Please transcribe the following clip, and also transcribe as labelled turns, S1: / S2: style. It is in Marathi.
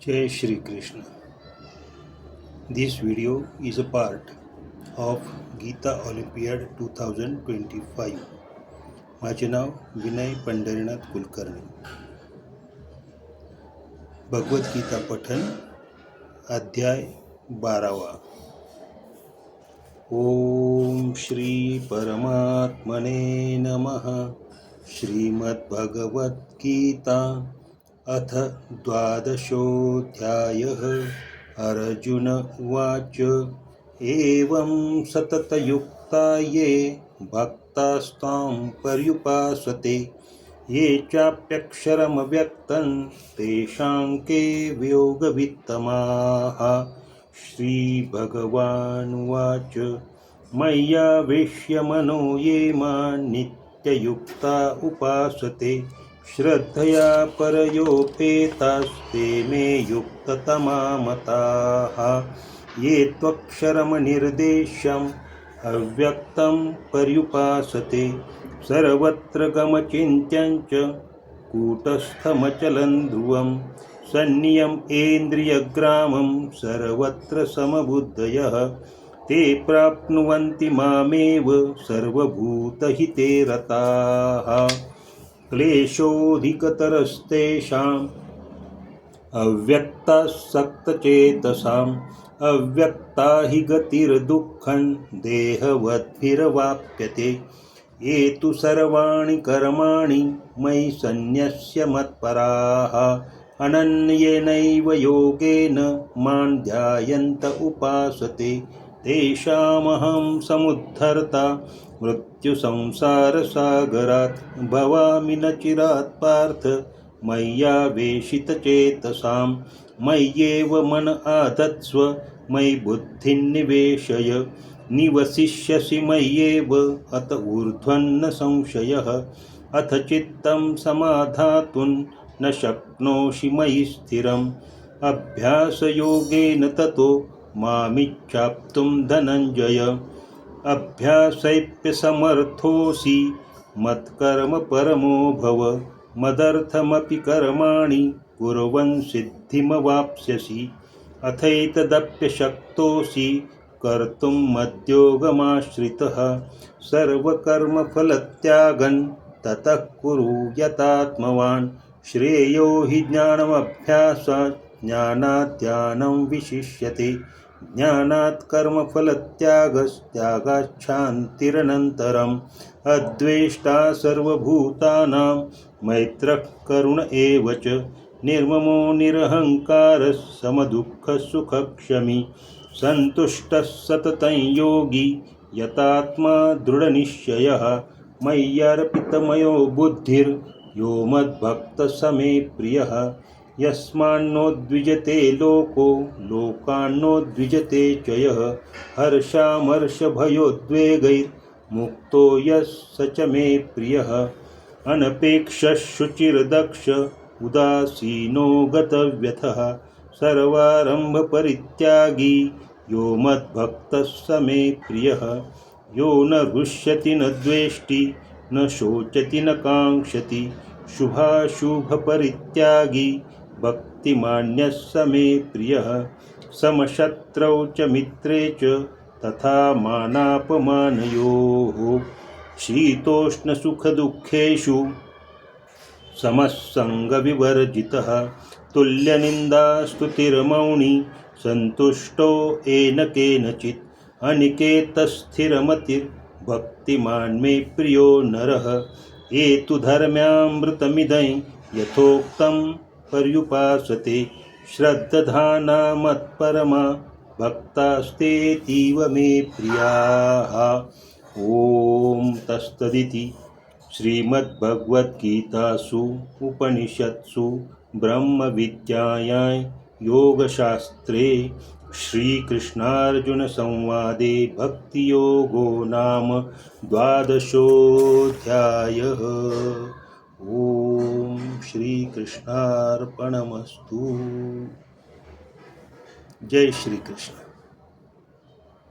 S1: Jai Shri Krishna. This video is a part of Gita Olympiad 2025. माझे नाव विनय पंढरीनाथ कुलकर्णी. भगवद्गीता पठन अध्याय 12. ओम श्री परमात्मने नमः. श्रीमद्भगवद्गीता अथ 12. अर्जुन उवाच. एवं सततयुक्ता ये भक्तास्त्वां पर्युपासते ये चाप्यक्षरमव्यक्तं तेषां के वियोगवित्तमाः. श्रीभगवानुवाच. मय्यावेश्य मनो ये मां नित्ययुक्ता उपासते श्रद्धया परयोपेतास्ते मे युक्ततमा मताः. ये त्वक्षरमनिर्देश्यम् अव्यक्तं पर्युपासते सर्वत्र गमचिन्त्यं च कूटस्थमचलं ध्रुवं सन्नियम्येन्द्रियग्रामं सर्वत्र समबुद्धयः ते प्राप्नुवन्ति मामेव सर्वभूतहिते रताः. क्लेशोऽधिकतरस्तेषाम् अव्यक्तासक्तचेतसाम् अव्यक्ता हि गतिर्दुःखं देहवद्भिरवाप्यते. ये तु सर्वाणि कर्माणि मयि सन्न्यस्य मत्पराः अनन्येनैव योगेन मां ध्यायन्त उपासते तेषामहं समुद्धर्ता मृत्युसंसारसागरात्. भवामि न चिरात् पार्थ मय्यावेशितचेतसां. मय्येव मन आधत्स्व मयि बुद्धिं निवेशय निवसिष्यसि मय्येव अत ऊर्ध्वं न संशयः. अथ चित्तं समाधातुं न शक्नोषि मयि स्थिरम् अभ्यासयोगेन ततो मामिच्छाप्तुं धनञ्जय. अभ्यासैप्यसमर्थोऽसि मत्कर्म परमो भव मदर्थमपि कर्माणि कुर्वन् सिद्धिमवाप्स्यसि. अथैतदप्यशक्तोऽसि कर्तुं मद्योगमाश्रितः सर्वकर्मफलत्यागं ततः कुरु यतात्मवान्. श्रेयो हि ज्ञानमभ्यासात् ज्ञानात् ध्यानं विशिष्यते. ज्ञानात् कर्मफलत्यागस्त्यागाच्छान्तिरनन्तरम्. अद्वेष्टा सर्वभूतानां मैत्रः करुण एव च निर्ममो निरहङ्कारः समदुःखसुखक्षमी. सन्तुष्टः सततं योगी यतात्मा दृढनिश्चयः. मय्यर्पितमयो बुद्धिर्यो मद्भक्तः स मे प्रियः. यस्मान्नो द्विजते लोको लोकान्नो द्विजते च यः. हर्षामर्षभयोद्वेगैर्मुक्तो यः स च मे प्रियः. अनपेक्षः शुचिर्दक्ष उदासीनो गतव्यथः. सर्वारम्भपरित्यागी यो मद्भक्तः स मे प्रियः. यो न हृष्यति न द्वेष्टि न शोचति न काङ्क्षति शुभाशुभपरित्यागी भक्तिमान्यः स मे प्रियः. समशत्रौ च मित्रे च तथा मानापमानयोः. शीतोष्णसुखदुःखेषु समस्सङ्गविवर्जितः. तुल्यनिन्दास्तुतिर्मौनी सन्तुष्टो येन केनचित्. अनिकेतस्थिरमतिर्भक्तिमान् मे प्रियो नरः. ये तु धर्म्यामृतमिदं यथोक्तं पर्युपासते श्रद्धाना मत्परमा भक्तास्तेतीव मे प्रियाः. ओम तत्सदिति. श्रीमद्भगवद्गीतासु उपनिषत्सु ब्रह्मविद्यायां योगशास्त्रे श्रीकृष्णार्जुनसंवादे भक्तियोगो नाम 12. ओम श्रीकृष्णार्पणमस्तु. जय श्री कृष्ण.